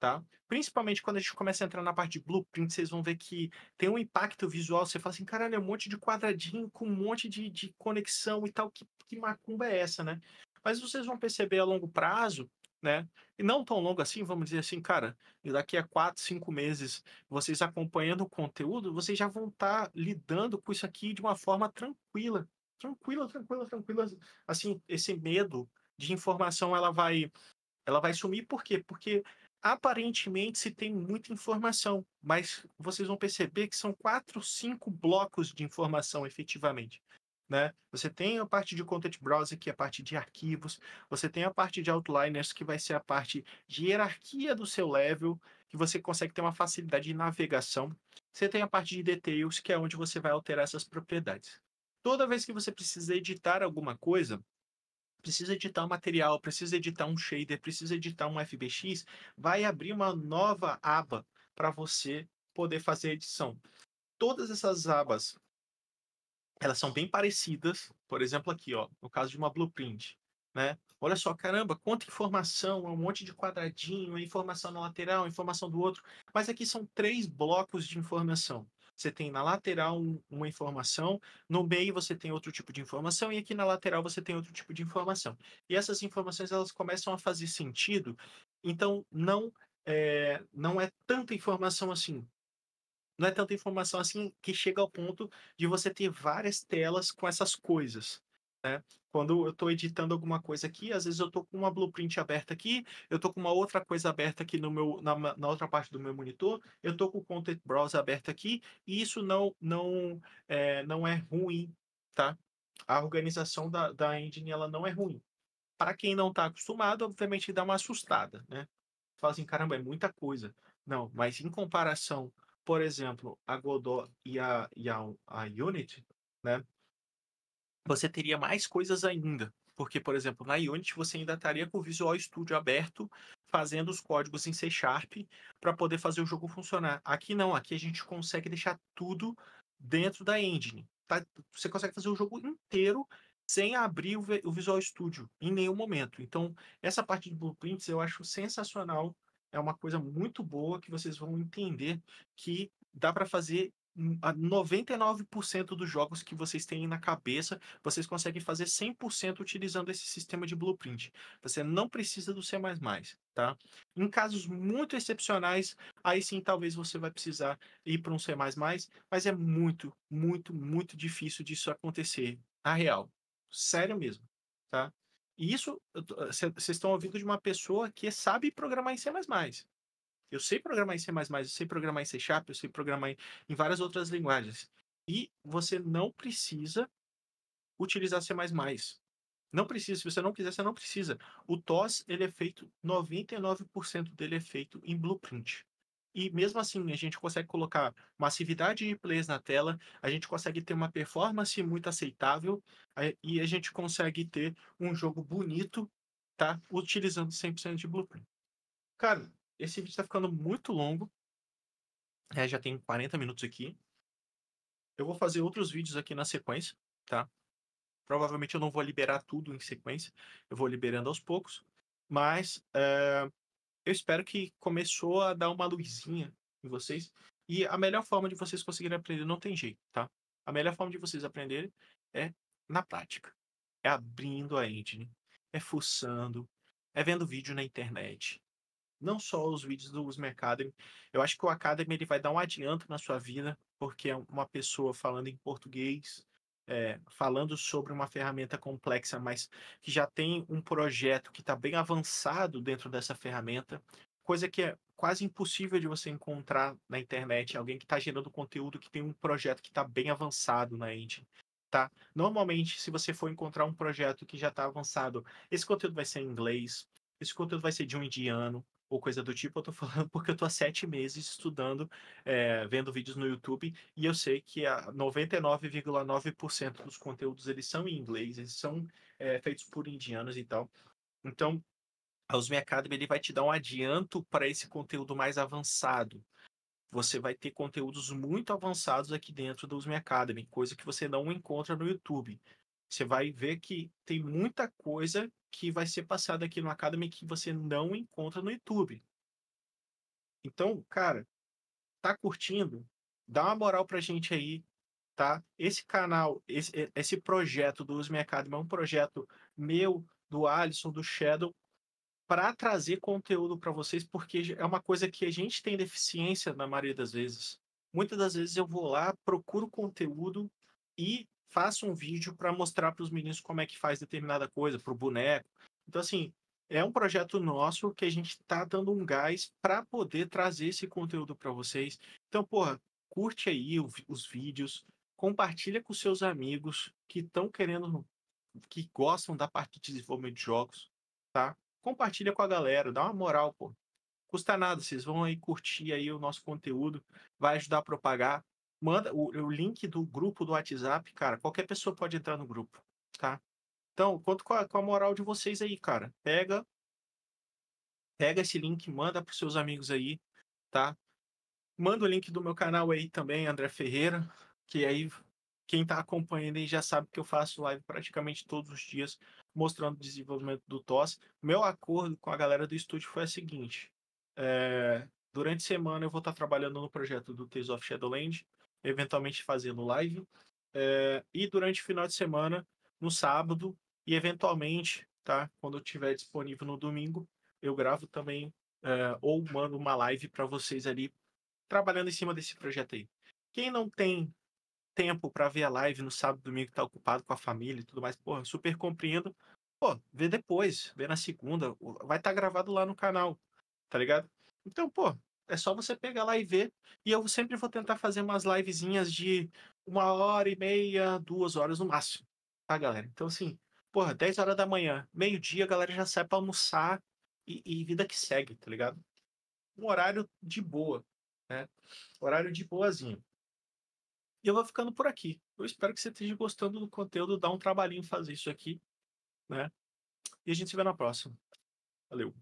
Tá? Principalmente quando a gente começa a entrar na parte de blueprint, vocês vão ver que tem um impacto visual. Você fala assim, caralho, é um monte de quadradinho com um monte de conexão e tal. Que macumba é essa, né? Mas vocês vão perceber a longo prazo, né? E não tão longo assim, vamos dizer assim, cara, e daqui a 4, 5 meses, vocês acompanhando o conteúdo, vocês já vão estar lidando com isso aqui de uma forma tranquila. Tranquila, tranquila, tranquila. Assim, esse medo de informação, ela vai sumir. Por quê? Porque aparentemente se tem muita informação, mas vocês vão perceber que são 4, 5 blocos de informação efetivamente, né? Você tem a parte de Content Browser, que é a parte de arquivos, você tem a parte de Outliners, que vai ser a parte de hierarquia do seu level, que você consegue ter uma facilidade de navegação. Você tem a parte de Details, que é onde você vai alterar essas propriedades. Toda vez que você precisa editar alguma coisa, precisa editar um material, precisa editar um shader, precisa editar um FBX, vai abrir uma nova aba para você poder fazer a edição. Todas essas abas, elas são bem parecidas. Por exemplo, aqui, ó, no caso de uma blueprint, né? Olha só, caramba, quanta informação, é um monte de quadradinho, é informação na lateral, informação do outro. Mas aqui são 3 blocos de informação. Você tem na lateral uma informação, no meio você tem outro tipo de informação e aqui na lateral você tem outro tipo de informação. E essas informações elas começam a fazer sentido. Então não é tanta informação assim. Não é tanta informação assim que chega ao ponto de você ter várias telas com essas coisas, né. Quando eu estou editando alguma coisa aqui, às vezes eu estou com uma blueprint aberta aqui, eu estou com uma outra coisa aberta aqui no meu na outra parte do meu monitor, eu estou com o Content Browser aberto aqui, e isso não é ruim, tá. A organização da engine ela não é ruim. Para quem não está acostumado, obviamente dá uma assustada, né. Fala assim: "Caramba, é muita coisa". Não, mas em comparação, por exemplo, a Godot e a Unity, né, você teria mais coisas ainda. Porque, por exemplo, na Unity você ainda estaria com o Visual Studio aberto, fazendo os códigos em C# para poder fazer o jogo funcionar. Aqui não, aqui a gente consegue deixar tudo dentro da engine, tá? Você consegue fazer o jogo inteiro sem abrir o Visual Studio em nenhum momento. Então, essa parte de blueprints eu acho sensacional. É uma coisa muito boa que vocês vão entender que dá para fazer a 99% dos jogos que vocês têm na cabeça, vocês conseguem fazer 100% utilizando esse sistema de blueprint. Você não precisa do C++, tá? Em casos muito excepcionais, aí sim talvez você vai precisar ir para um C++, mas é muito, muito, muito difícil disso acontecer, na real. Sério mesmo, tá? E isso, vocês estão ouvindo de uma pessoa que sabe programar em C++. Eu sei programar em C++, eu sei programar em C#, eu sei programar em várias outras linguagens. E você não precisa utilizar C++. Não precisa, se você não quiser, você não precisa. O TOS, ele é feito, 99% dele é feito em Blueprint. E mesmo assim, a gente consegue colocar massividade de plays na tela, a gente consegue ter uma performance muito aceitável, e a gente consegue ter um jogo bonito, tá? Utilizando 100% de Blueprint. Cara, esse vídeo tá ficando muito longo, já tem 40 minutos aqui. Eu vou fazer outros vídeos aqui na sequência, tá? Provavelmente eu não vou liberar tudo em sequência, eu vou liberando aos poucos, mas eu espero que começou a dar uma luzinha em vocês. E a melhor forma de vocês conseguirem aprender não tem jeito, tá? A melhor forma de vocês aprenderem é na prática. É abrindo a engine, é fuçando, é vendo vídeo na internet. Não só os vídeos do Usme Academy. Eu acho que o Academy ele vai dar um adianto na sua vida, porque é uma pessoa falando em português, falando sobre uma ferramenta complexa, mas que já tem um projeto que está bem avançado dentro dessa ferramenta, coisa que é quase impossível de você encontrar na internet, alguém que está gerando conteúdo que tem um projeto que está bem avançado na engine. Tá? Normalmente, se você for encontrar um projeto que já está avançado, esse conteúdo vai ser em inglês, esse conteúdo vai ser de um indiano, ou coisa do tipo. Eu tô falando porque eu tô há 7 meses estudando, vendo vídeos no YouTube, e eu sei que a 99,9% dos conteúdos eles são em inglês, eles são feitos por indianos e tal. Então, a Usme Academy ele vai te dar um adianto para esse conteúdo mais avançado. Você vai ter conteúdos muito avançados aqui dentro do Usme Academy, coisa que você não encontra no YouTube. Você vai ver que tem muita coisa que vai ser passada aqui no Academy que você não encontra no YouTube. Então, cara, tá curtindo? Dá uma moral pra gente aí, tá? Esse canal, esse projeto do Usme Academy é um projeto meu, do Alisson, do Shadow, para trazer conteúdo para vocês, porque é uma coisa que a gente tem deficiência na maioria das vezes. Muitas das vezes eu vou lá, procuro conteúdo e faço um vídeo para mostrar para os meninos como é que faz determinada coisa, para o boneco. Então, assim, é um projeto nosso que a gente está dando um gás para poder trazer esse conteúdo para vocês. Então, porra, curte aí os vídeos, compartilha com seus amigos que estão querendo, que gostam da parte de desenvolvimento de jogos, tá? Compartilha com a galera, dá uma moral, pô. Custa nada, vocês vão aí curtir aí o nosso conteúdo, vai ajudar a propagar. Manda o link do grupo do WhatsApp, cara, qualquer pessoa pode entrar no grupo, tá? Então, conto com a moral de vocês aí, cara. Pega esse link, manda para seus amigos aí, tá? Manda o link do meu canal aí também, André Ferreira, que aí quem tá acompanhando aí já sabe que eu faço live praticamente todos os dias, mostrando o desenvolvimento do TOS. Meu acordo com a galera do estúdio foi o seguinte: durante a semana eu vou estar trabalhando no projeto do Tales of Shadowland, eventualmente fazendo live, e durante o final de semana, no sábado, e eventualmente, tá, quando eu estiver disponível no domingo, eu gravo também, ou mando uma live para vocês ali trabalhando em cima desse projeto aí. Quem não tem tempo para ver a live no sábado e domingo, tá ocupado com a família e tudo mais, porra, super compreendo. Pô, vê depois, vê na segunda, vai estar gravado lá no canal, tá ligado? Então, pô, é só você pegar lá e ver. E eu sempre vou tentar fazer umas livezinhas de 1h30, 2 horas no máximo, tá, galera? Então, assim, porra, 10 horas da manhã, meio-dia, a galera já sai pra almoçar e vida que segue, tá ligado? Um horário de boa, né? Horário de boazinha. E eu vou ficando por aqui. Eu espero que você esteja gostando do conteúdo, dá um trabalhinho fazer isso aqui, né? E a gente se vê na próxima. Valeu.